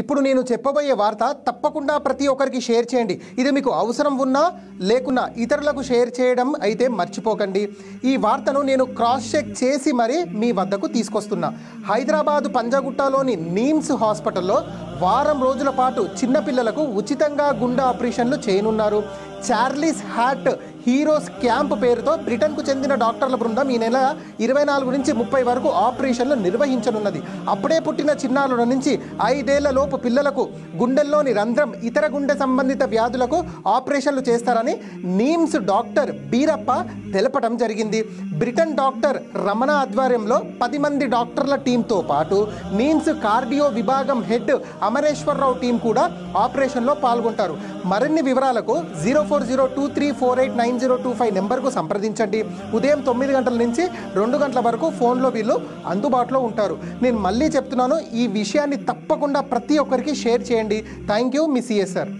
ఇప్పుడు నేను చెప్పబోయే వార్త తప్పకుండా ప్రతి ఒక్కరికి షేర్ చేయండి. ఇది మీకు అవసరం ఉన్నా లేకున్నా ఇతరులకు షేర్ చేయడం అయితే మర్చిపోకండి. ఈ వార్తను నేను క్రాస్ చెక్ చేసి మరీ మీ వద్దకు తీసుకొస్తున్నా. హైదరాబాద్ పంజాగుట్టలోని నీమ్స్ హాస్పిటల్లో వారం రోజుల పాటు చిన్నపిల్లలకు ఉచితంగా గుండె ఆపరేషన్లు చేయనున్నారు. చార్లీస్ హార్ట్ హీరోస్ క్యాంప్ పేరుతో బ్రిటన్కు చెందిన డాక్టర్ల బృందం ఈ నెల 24 నుంచి 30 వరకు ఆపరేషన్లు నిర్వహించనున్నది. అప్పుడే పుట్టిన చిన్నారుల నుంచి 5 ఏళ్ల లోపు పిల్లలకు గుండెల్లోని రంధ్రం, ఇతర గుండె సంబంధిత వ్యాధులకు ఆపరేషన్లు చేస్తారని నీమ్స్ డాక్టర్ బీరప్ప తెలపడం జరిగింది. బ్రిటన్ డాక్టర్ రమణ ఆధ్వర్యంలో 10 మంది డాక్టర్ల టీంతో పాటు నీమ్స్ కార్డియో విభాగం హెడ్ అమరేశ్వరరావు టీం కూడా ఆపరేషన్లో పాల్గొంటారు. మరిన్ని వివరాలకు 040234890025 నెంబర్కు సంప్రదించండి. ఉదయం 9 గంటల నుంచి 2 గంటల వరకు ఫోన్లో వీళ్ళు అందుబాటులో ఉంటారు. నేను మళ్ళీ చెప్తున్నాను, ఈ విషయాన్ని తప్పకుండా ప్రతి ఒక్కరికి షేర్ చేయండి. Thank you, me CSR.